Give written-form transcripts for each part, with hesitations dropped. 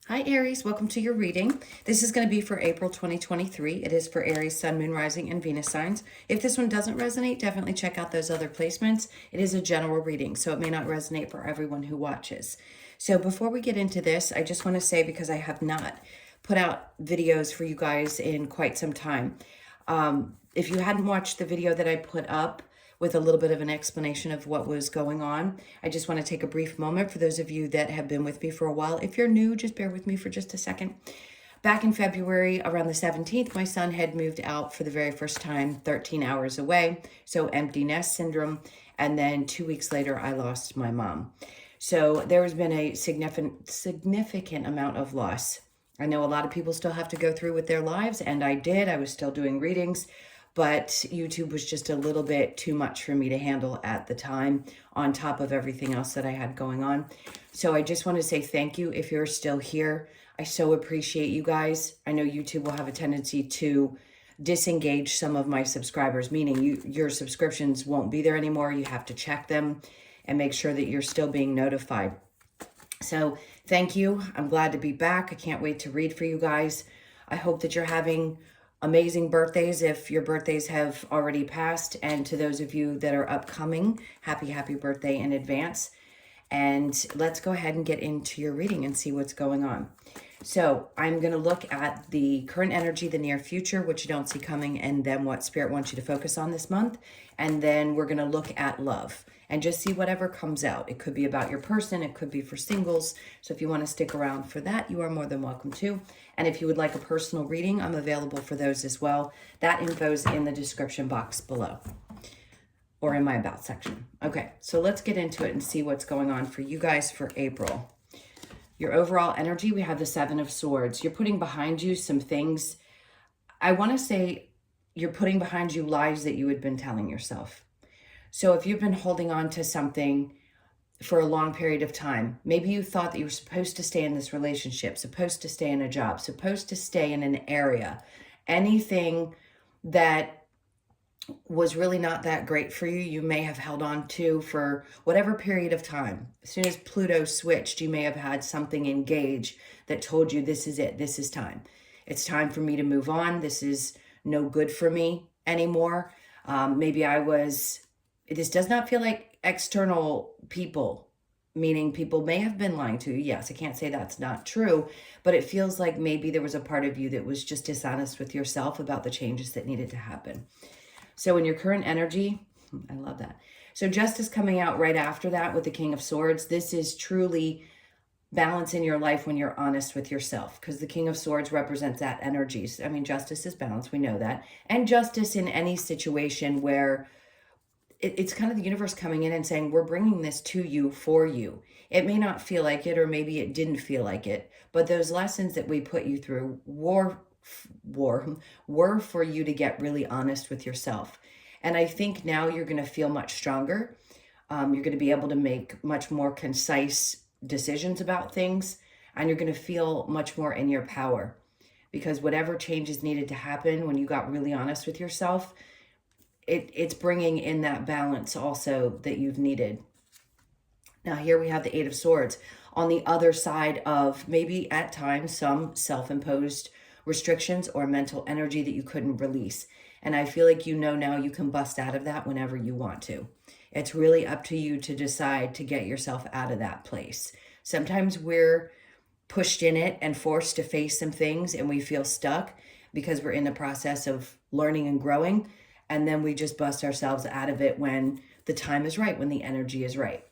Hi Aries, welcome to your reading. This is going to be for April 2023. It is for Aries, Sun, Moon, Rising, and Venus signs. If this one doesn't resonate, definitely check out those other placements. It is a general reading, so it may not resonate for everyone who watches. So before we get into this, I just want to say, because I have not put out videos for you guys in quite some time, if you hadn't watched the video that I put up with a little bit of an explanation of what was going on, I just want to take a brief moment for those of you that have been with me for a while. If you're new, just bear with me for just a second. Back in February, around the 17th, my son had moved out for the very first time, 13 hours away. So empty nest syndrome. And then 2 weeks later, I lost my mom. So there has been a significant amount of loss. I know a lot of people still have to go through with their lives, and I did. I was still doing readings, but YouTube was just a little bit too much for me to handle at the time, on top of everything else that I had going on. So I just want to say thank you if you're still here. I so appreciate you guys. I know YouTube will have a tendency to disengage some of my subscribers, meaning your subscriptions won't be there anymore. You have to check them and make sure that you're still being notified. So thank you. I'm glad to be back. I can't wait to read for you guys. I hope that you're having amazing birthdays if your birthdays have already passed. And to those of you that are upcoming, happy birthday in advance. And let's go ahead and get into your reading and see what's going on. So I'm going to look at the current energy, the near future, which you don't see coming, and then what Spirit wants you to focus on this month. And then we're going to look at love and just see whatever comes out. It could be about your person. It could be for singles. So if you want to stick around for that, you are more than welcome to. And if you would like a personal reading, I'm available for those as well. That info is in the description box below or in my about section. Okay, so let's get into it and see what's going on for you guys for April. Your overall energy, we have the Seven of Swords. You're putting behind you some things. I want to say you're putting behind you lies that you had been telling yourself. So if you've been holding on to something for a long period of time, maybe you thought that you were supposed to stay in this relationship, supposed to stay in a job, supposed to stay in an area, anything that was really not that great for you, you may have held on to for whatever period of time. As soon as Pluto switched, you may have had something engage that told you this is it, this is time. It's time for me to move on. This is no good for me anymore. Maybe this does not feel like external people, meaning people may have been lying to you. Yes, I can't say that's not true, but it feels like maybe there was a part of you that was just dishonest with yourself about the changes that needed to happen. So in your current energy, I love that. So justice coming out right after that with the King of Swords. This is truly balance in your life when you're honest with yourself, because the King of Swords represents that energy. I mean, justice is balance. We know that. And justice in any situation where it's kind of the universe coming in and saying, we're bringing this to you for you. It may not feel like it, or maybe it didn't feel like it, but those lessons that we put you through were for you to get really honest with yourself. And I think now you're going to feel much stronger. You're going to be able to make much more concise decisions about things, and you're going to feel much more in your power, because whatever changes needed to happen when you got really honest with yourself, it's bringing in that balance also that you've needed. Now here we have the Eight of Swords on the other side of maybe at times some self-imposed restrictions or mental energy that you couldn't release. And I feel like now you can bust out of that whenever you want to. It's really up to you to decide to get yourself out of that place. Sometimes we're pushed in it and forced to face some things, and we feel stuck because we're in the process of learning and growing. And then we just bust ourselves out of it when the time is right, when the energy is right.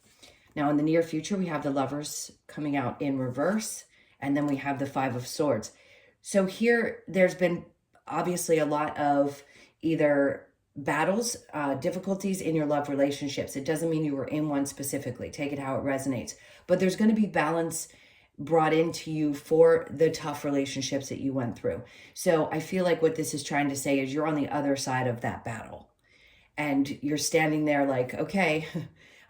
Now, in the near future, we have the Lovers coming out in reverse, and then we have the Five of Swords. So here, there's been obviously a lot of either battles, difficulties in your love relationships. It doesn't mean you were in one specifically. Take it how it resonates. But there's going to be balance brought into you for the tough relationships that you went through. So I feel like what this is trying to say is you're on the other side of that battle, and you're standing there like, okay,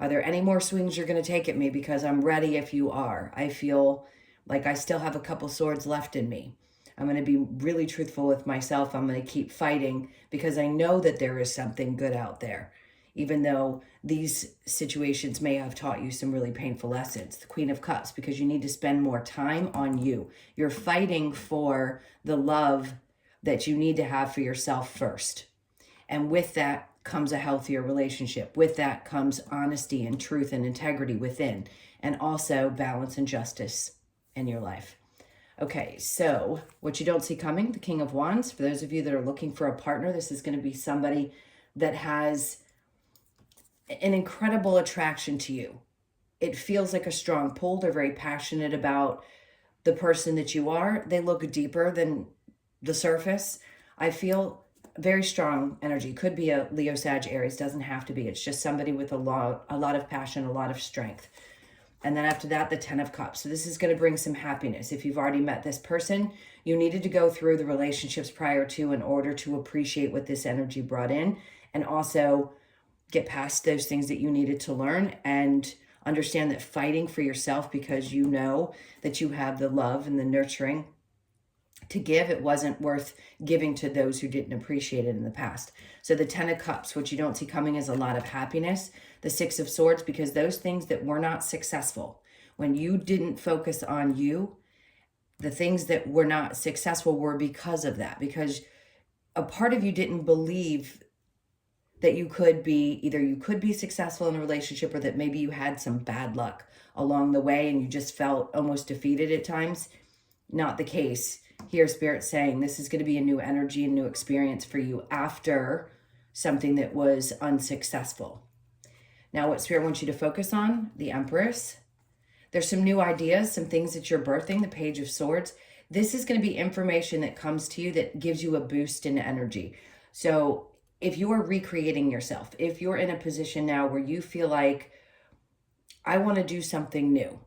are there any more swings you're going to take at me? Because I'm ready if you are. I feel like I still have a couple swords left in me. I'm going to be really truthful with myself. I'm going to keep fighting because I know that there is something good out there. even though these situations may have taught you some really painful lessons. The Queen of Cups, because you need to spend more time on you. You're fighting for the love that you need to have for yourself first. And with that comes a healthier relationship. With that comes honesty and truth and integrity within, and also balance and justice in your life. Okay, so what you don't see coming, the King of Wands. For those of you that are looking for a partner, this is going to be somebody that has an incredible attraction to you. It feels like a strong pull. They're very passionate about the person that you are. They look deeper than the surface. I feel very strong energy. Could be a Leo, Sag, Aries. Doesn't have to be. It's just somebody with a lot of passion, a lot of strength. And then after that, the 10 of Cups. So this is going to bring some happiness. If you've already met this person, you needed to go through the relationships prior to in order to appreciate what this energy brought in, and also get past those things that you needed to learn, and understand that fighting for yourself because you know that you have the love and the nurturing to give, it wasn't worth giving to those who didn't appreciate it in the past. So the 10 of Cups, what you don't see coming is a lot of happiness. The 6 of Swords, because those things that were not successful, when you didn't focus on you, the things that were not successful were because of that, because a part of you didn't believe that you could be, either you could be successful in a relationship, or that maybe you had some bad luck along the way and you just felt almost defeated at times. Not the case. Here, Spirit's saying this is going to be a new energy, a new experience for you after something that was unsuccessful. Now, what Spirit wants you to focus on, the Empress. There's some new ideas, some things that you're birthing, the Page of Swords. This is going to be information that comes to you that gives you a boost in energy. So if you are recreating yourself, if you're in a position now where you feel like, I want to do something new.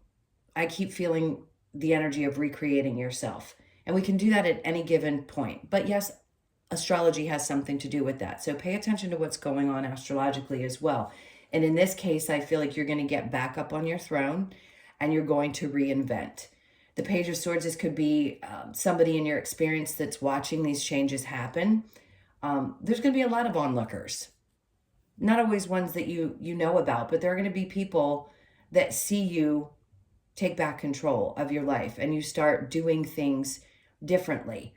I keep feeling the energy of recreating yourself. And we can do that at any given point. But yes, astrology has something to do with that. So pay attention to what's going on astrologically as well. And in this case, I feel like you're going to get back up on your throne and you're going to reinvent. The Page of Swords, this could be somebody in your experience that's watching these changes happen. There's going to be a lot of onlookers. Not always ones that you know about, but there are going to be people that see you take back control of your life and you start doing things differently.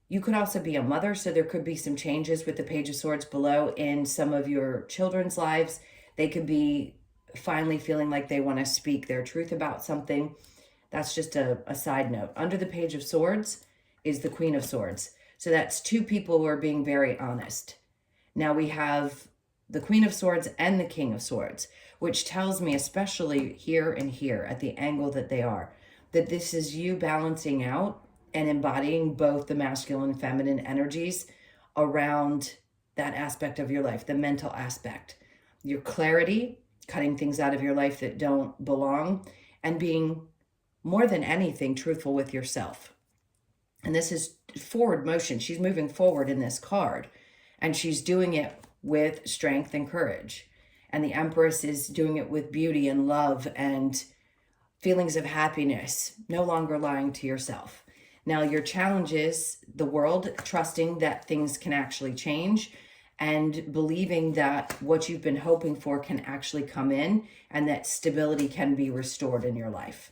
You could also be a mother, so there could be some changes with the Page of Swords below in some of your children's lives. They could be finally feeling like they want to speak their truth about something. That's just a side note. Under the Page of Swords is the Queen of Swords. So that's two people who are being very honest. Now we have the Queen of Swords and the King of Swords, which tells me, especially here and here at the angle that they are, that this is you balancing out and embodying both the masculine and feminine energies around that aspect of your life, the mental aspect, your clarity, cutting things out of your life that don't belong, and being more than anything truthful with yourself. And this is forward motion. She's moving forward in this card, and she's doing it with strength and courage. And the Empress is doing it with beauty and love and feelings of happiness, no longer lying to yourself. Now, your challenge is the world, trusting that things can actually change and believing that what you've been hoping for can actually come in and that stability can be restored in your life.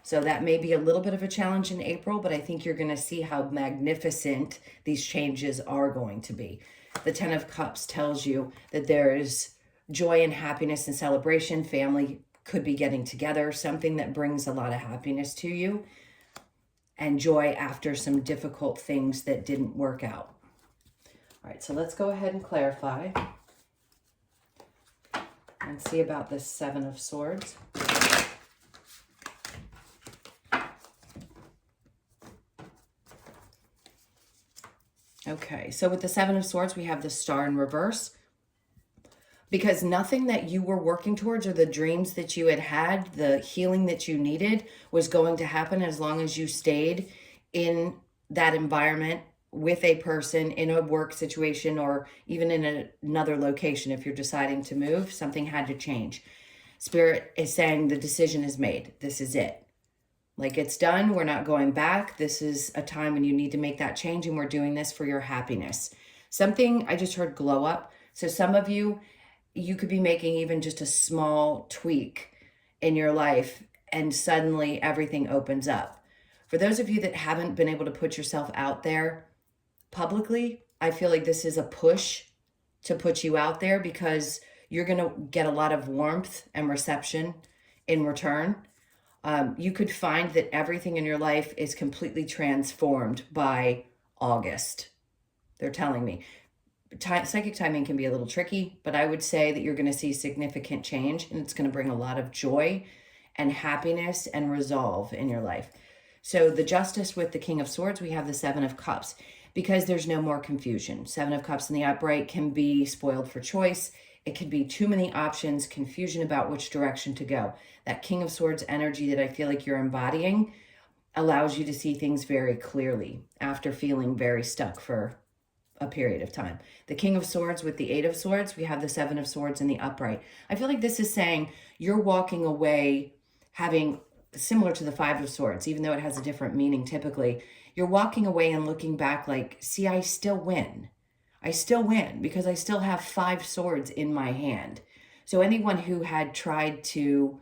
So that may be a little bit of a challenge in April, but I think you're going to see how magnificent these changes are going to be. The 10 of Cups tells you that there is joy and happiness and celebration. Family could be getting together, something that brings a lot of happiness to you, and joy after some difficult things that didn't work out. All right, so let's go ahead and clarify and see about this 7 of Swords. Okay, so with the 7 of Swords, we have the Star in reverse. Because nothing that you were working towards or the dreams that you had, the healing that you needed, was going to happen as long as you stayed in that environment with a person in a work situation or even in another location. If you're deciding to move, something had to change. Spirit is saying the decision is made. This is it. Like, it's done. We're not going back. This is a time when you need to make that change, and we're doing this for your happiness. Something, I just heard glow up. So some of you, you could be making even just a small tweak in your life and suddenly everything opens up. For those of you that haven't been able to put yourself out there publicly, I feel like this is a push to put you out there because you're going to get a lot of warmth and reception in return. You could find that everything in your life is completely transformed by August. They're telling me. Psychic timing can be a little tricky, but I would say that you're going to see significant change, and it's going to bring a lot of joy and happiness and resolve in your life. So the Justice with the King of Swords, we have the Seven of Cups because there's no more confusion. Seven of Cups in the upright can be spoiled for choice. It could be too many options, confusion about which direction to go. That King of Swords energy that I feel like you're embodying allows you to see things very clearly after feeling very stuck for a period of time. The King of Swords with the Eight of Swords, we have the Seven of Swords in the upright. I feel like this is saying you're walking away having similar to the Five of Swords, even though it has a different meaning typically. You're walking away and looking back like, see, I still win. I still win because I still have 5 swords in my hand. So anyone who had tried to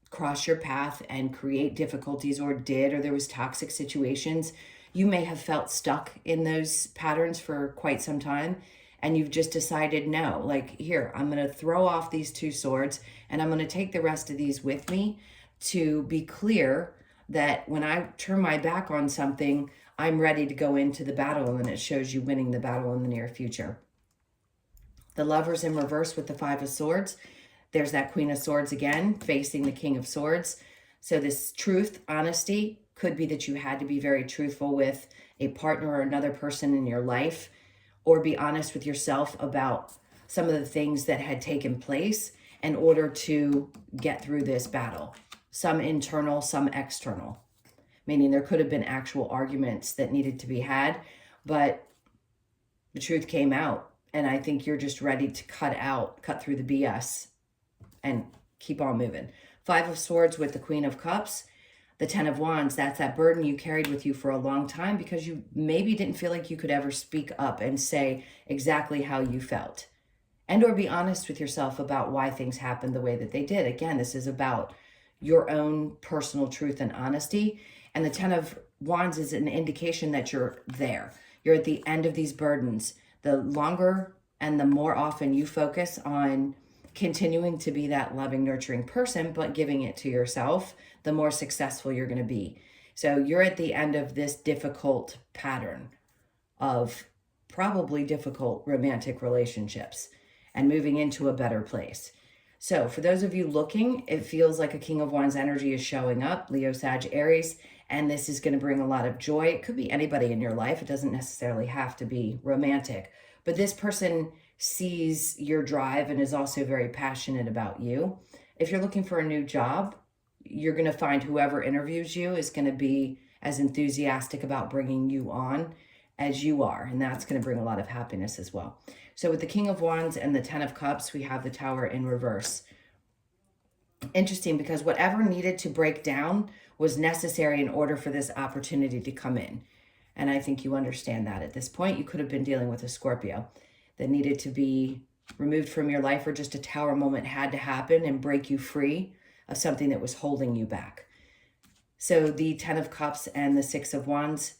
cross your path and create difficulties or there was toxic situations, you may have felt stuck in those patterns for quite some time, and you've just decided, no, like, here, I'm going to throw off these 2 swords and I'm going to take the rest of these with me to be clear that when I turn my back on something, I'm ready to go into the battle, and it shows you winning the battle in the near future. The Lovers in reverse with the Five of Swords. There's that Queen of Swords again, facing the King of Swords. So this truth, honesty, could be that you had to be very truthful with a partner or another person in your life, or be honest with yourself about some of the things that had taken place in order to get through this battle. Some internal, some external, meaning there could have been actual arguments that needed to be had, but the truth came out. And I think you're just ready to cut through the BS and keep on moving. Five of Swords with the Queen of Cups. The Ten of Wands, that's that burden you carried with you for a long time because you maybe didn't feel like you could ever speak up and say exactly how you felt. And or be honest with yourself about why things happened the way that they did. Again, this is about your own personal truth and honesty. And the Ten of Wands is an indication that you're there. You're at the end of these burdens. The longer and the more often you focus on continuing to be that loving, nurturing person, but giving it to yourself, the more successful you're going to be. So you're at the end of this difficult pattern of probably difficult romantic relationships and moving into a better place. So for those of you looking, it feels like a King of Wands energy is showing up, Leo, Sag, Aries, and this is going to bring a lot of joy. It could be anybody in your life. It doesn't necessarily have to be romantic, but this person sees your drive and is also very passionate about you. If you're looking for a new job, you're going to find whoever interviews you is going to be as enthusiastic about bringing you on as you are, and that's going to bring a lot of happiness as well. So with the King of Wands and the Ten of Cups, we have the Tower in reverse. Interesting, because whatever needed to break down was necessary in order for this opportunity to come in. And I think you understand that at this point. You could have been dealing with a Scorpio that needed to be removed from your life, or just a tower moment had to happen and break you free of something that was holding you back. So the Ten of Cups and the Six of Wands,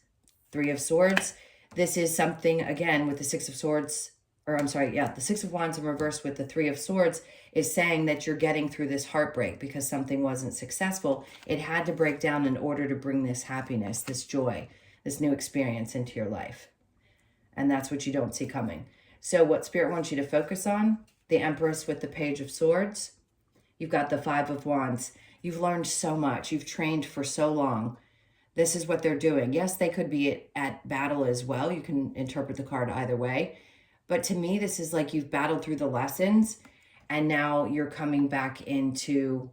Three of Swords. This is something, again, with the Six of Swords, the Six of Wands in reverse with the Three of Swords is saying that you're getting through this heartbreak because something wasn't successful. It had to break down in order to bring this happiness, this joy, this new experience into your life. And that's what you don't see coming. So what Spirit wants you to focus on, the Empress with the Page of Swords. You've got the Five of Wands. You've learned so much. You've trained for so long. This is what they're doing. Yes, they could be at battle as well. You can interpret the card either way. But to me, this is like you've battled through the lessons and now you're coming back into,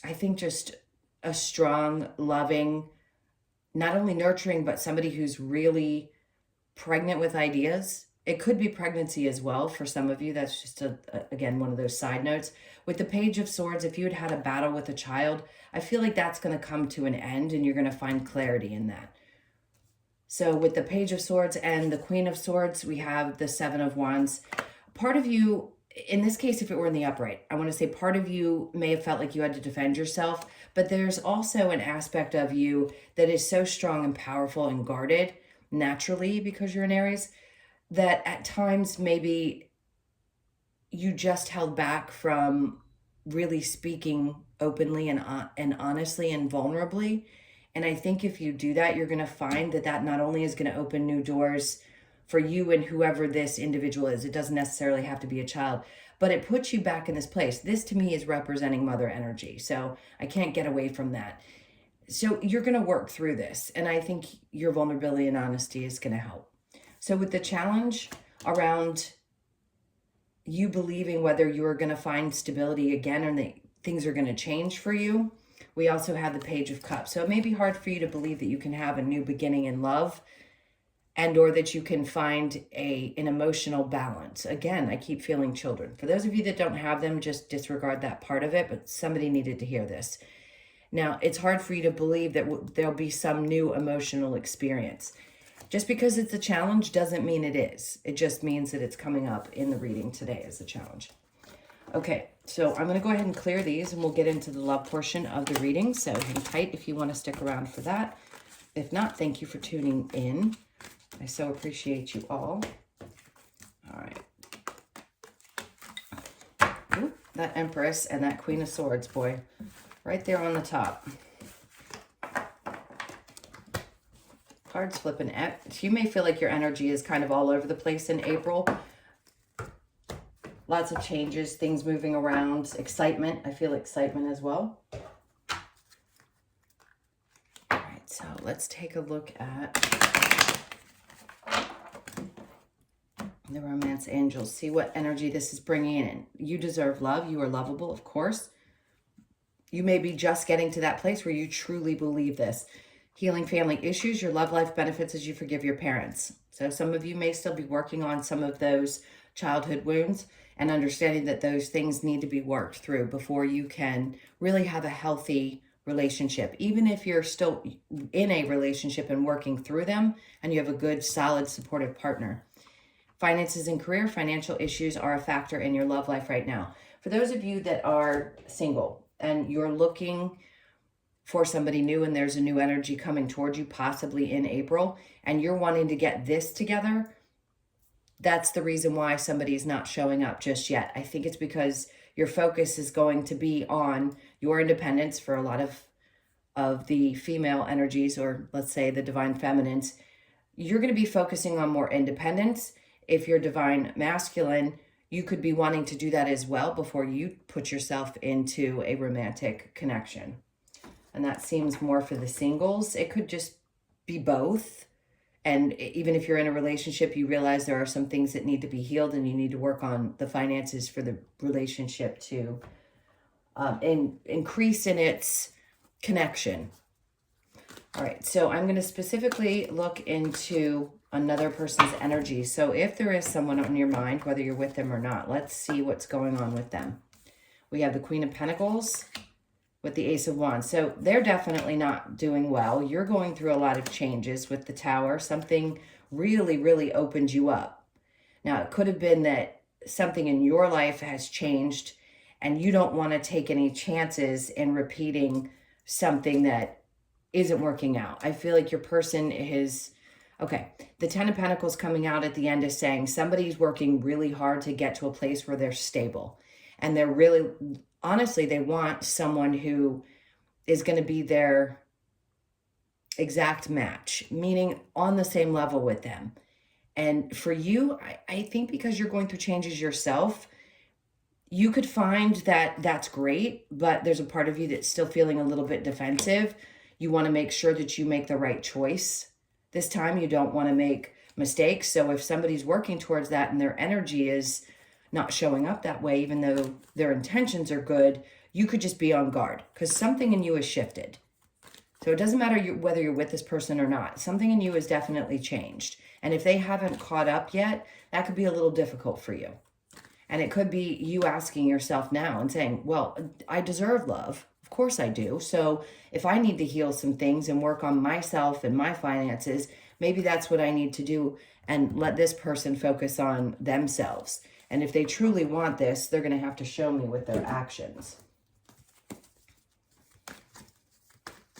I think, just a strong, loving, not only nurturing, but somebody who's really pregnant with ideas. It could be pregnancy as well for some of you. That's just, again, one of those side notes. With the Page of Swords, if you had had a battle with a child, I feel like that's going to come to an end and you're going to find clarity in that. So with the Page of Swords and the Queen of Swords, we have the Seven of Wands. Part of you in this case, if it were in the upright, I want to say part of you may have felt like you had to defend yourself, but there's also an aspect of you that is so strong and powerful and guarded naturally because you're an Aries, that at times maybe you just held back from really speaking openly and honestly and vulnerably. And I think if you do that, you're going to find that that not only is going to open new doors for you and whoever this individual is. It doesn't necessarily have to be a child, but it puts you back in this place. This to me is representing mother energy. So I can't get away from that. So you're going to work through this. And I think your vulnerability and honesty is going to help. So with the challenge around you believing whether you're going to find stability again and that things are going to change for you, we also have the Page of Cups. So it may be hard for you to believe that you can have a new beginning in love and or that you can find an emotional balance. Again, I keep feeling children. For those of you that don't have them, just disregard that part of it, but somebody needed to hear this. Now, it's hard for you to believe that there'll be some new emotional experience. Just because it's a challenge doesn't mean it is. It just means that it's coming up in the reading today as a challenge. Okay, so I'm going to go ahead and clear these and we'll get into the love portion of the reading. So hang tight if you want to stick around for that. If not, thank you for tuning in. I so appreciate you all. All right. Ooh, that Empress and that Queen of Swords, boy, right there on the top. Cards flipping. You may feel like your energy is kind of all over the place in April. Lots of changes, things moving around, excitement. I feel excitement as well. All right, so let's take a look at the Romance Angels. See what energy this is bringing in. You deserve love. You are lovable, of course. You may be just getting to that place where you truly believe this. Healing family issues, your love life benefits as you forgive your parents. So some of you may still be working on some of those childhood wounds and understanding that those things need to be worked through before you can really have a healthy relationship. Even if you're still in a relationship and working through them and you have a good, solid, supportive partner. Finances and career, financial issues are a factor in your love life right now. For those of you that are single and you're looking for somebody new and there's a new energy coming towards you, possibly in April, and you're wanting to get this together, that's the reason why somebody's not showing up just yet. I think it's because your focus is going to be on your independence for a lot of the female energies, or let's say the divine feminines. You're going to be focusing on more independence. If you're divine masculine, you could be wanting to do that as well before you put yourself into a romantic connection. And that seems more for the singles. It could just be both. And even if you're in a relationship, you realize there are some things that need to be healed and you need to work on the finances for the relationship to increase in its connection. All right, so I'm going to specifically look into another person's energy. So if there is someone on your mind, whether you're with them or not, let's see what's going on with them. We have the Queen of Pentacles with the Ace of Wands. So they're definitely not doing well. You're going through a lot of changes with the Tower. Something really, really opened you up. Now, it could have been that something in your life has changed and you don't want to take any chances in repeating something that isn't working out. I feel like your person is... Okay, the Ten of Pentacles coming out at the end is saying somebody's working really hard to get to a place where they're stable. And they're really... Honestly, they want someone who is going to be their exact match, meaning on the same level with them. And for you, I think because you're going through changes yourself, you could find that that's great, but there's a part of you that's still feeling a little bit defensive. You want to make sure that you make the right choice. This time, you don't want to make mistakes. So if somebody's working towards that and their energy is not showing up that way, even though their intentions are good, you could just be on guard because something in you has shifted. So it doesn't matter whether you're with this person or not. Something in you has definitely changed. And if they haven't caught up yet, that could be a little difficult for you. And it could be you asking yourself now and saying, well, I deserve love. Of course I do. So if I need to heal some things and work on myself and my finances, maybe that's what I need to do and let this person focus on themselves. And if they truly want this, they're going to have to show me with their actions.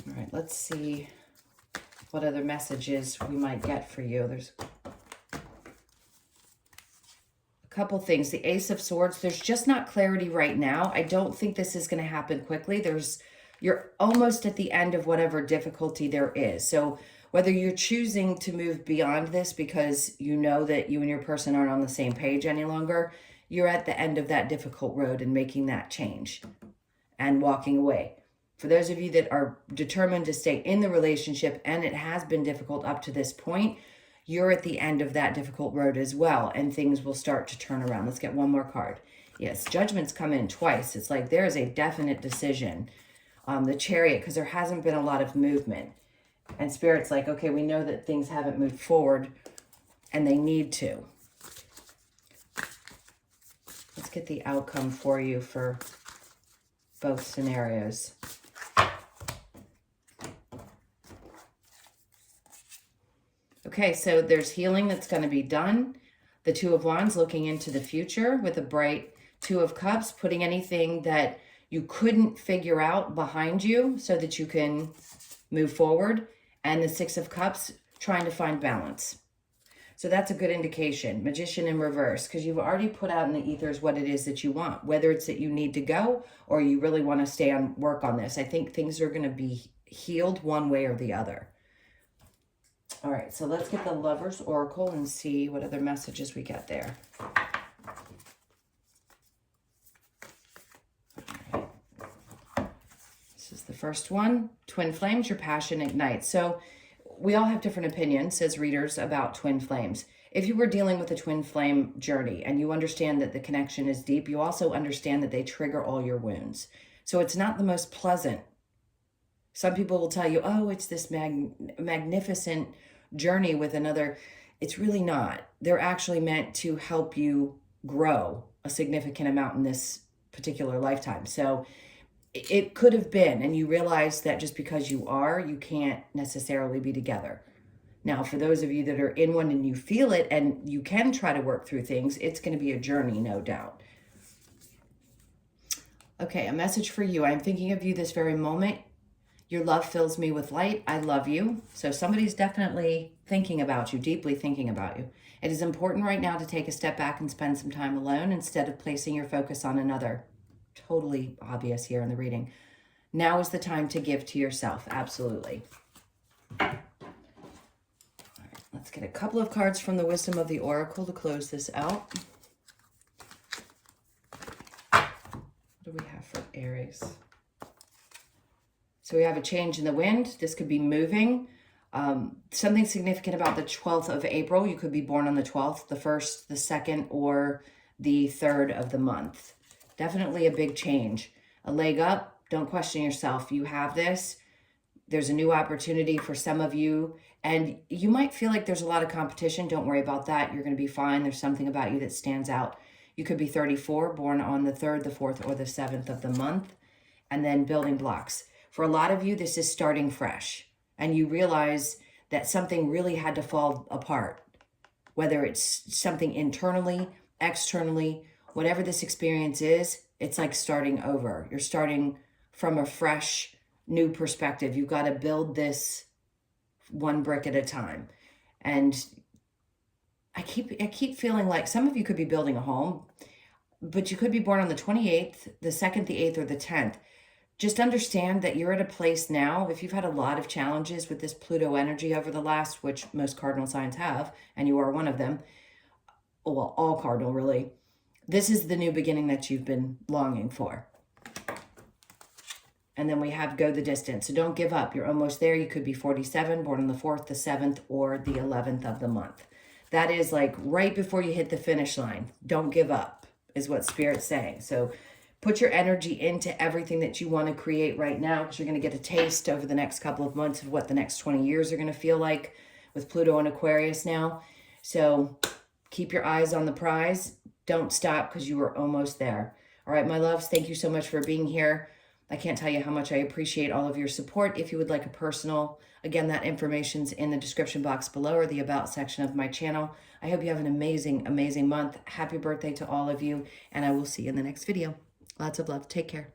All right, let's see what other messages we might get for you. There's a couple things. The Ace of Swords, there's just not clarity right now. I don't think this is going to happen quickly. You're almost at the end of whatever difficulty there is. So whether you're choosing to move beyond this because you know that you and your person aren't on the same page any longer, you're at the end of that difficult road and making that change and walking away. For those of you that are determined to stay in the relationship and it has been difficult up to this point, you're at the end of that difficult road as well, and things will start to turn around. Let's get one more card. Yes, Judgment's come in twice. It's like there is a definite decision. The Chariot, because there hasn't been a lot of movement. And Spirit's like, okay, we know that things haven't moved forward and they need to. Let's get the outcome for you for both scenarios. Okay, so there's healing that's going to be done. The Two of Wands looking into the future with a bright Two of Cups, putting anything that you couldn't figure out behind you so that you can move forward. And the Six of Cups, trying to find balance. So that's a good indication. Magician in reverse, because you've already put out in the ethers what it is that you want, whether it's that you need to go or you really want to stay on work on this. I think things are going to be healed one way or the other. All right, so let's get the Lover's Oracle and see what other messages we get there. This is the first one. Twin flames, your passion ignites. So we all have different opinions as readers about twin flames. If you were dealing with a twin flame journey and you understand that the connection is deep, you also understand that they trigger all your wounds. So it's not the most pleasant. Some people will tell you, oh, it's this magnificent journey with another. It's really not. They're actually meant to help you grow a significant amount in this particular lifetime. So it could have been, and you realize that just because you can't necessarily be together. Now, for those of you that are in one and you feel it and you can try to work through things, it's going to be a journey, no doubt. Okay, a message for you. I'm thinking of you this very moment. Your love fills me with light. I love you. So somebody's definitely thinking about you, deeply thinking about you. It is important right now to take a step back and spend some time alone instead of placing your focus on another. Totally obvious here in the reading. Now is the time to give to yourself. Absolutely. All right, let's get a couple of cards from the Wisdom of the Oracle to close this out. What do we have for Aries? So we have a change in the wind. This could be moving. Something significant about the 12th of April. You could be born on the 12th, the 1st, the 2nd, or the 3rd of the month. Definitely a big change. A leg up. Don't question yourself. You have this. There's a new opportunity for some of you. And you might feel like there's a lot of competition. Don't worry about that. You're going to be fine. There's something about you that stands out. You could be 34, born on the 3rd, the 4th, or the 7th of the month. And then building blocks. For a lot of you, this is starting fresh. And you realize that something really had to fall apart. Whether it's something internally, externally, whatever this experience is, it's like starting over. You're starting from a fresh, new perspective. You've got to build this one brick at a time. And I keep feeling like some of you could be building a home, but you could be born on the 28th, the 2nd, the 8th, or the 10th. Just understand that you're at a place now, if you've had a lot of challenges with this Pluto energy over the last, which most cardinal signs have, and you are one of them, well, all cardinal really, this is the new beginning that you've been longing for. And then we have go the distance. So don't give up. You're almost there. You could be 47, born on the 4th, the 7th, or the 11th of the month. That is like right before you hit the finish line. Don't give up is what Spirit's saying. So put your energy into everything that you want to create right now, because you're going to get a taste over the next couple of months of what the next 20 years are going to feel like with Pluto and Aquarius now. So keep your eyes on the prize. Don't stop, because you are almost there. All right, my loves, thank you so much for being here. I can't tell you how much I appreciate all of your support. If you would like a personal, again, that information's in the description box below or the about section of my channel. I hope you have an amazing, amazing month. Happy birthday to all of you, and I will see you in the next video. Lots of love. Take care.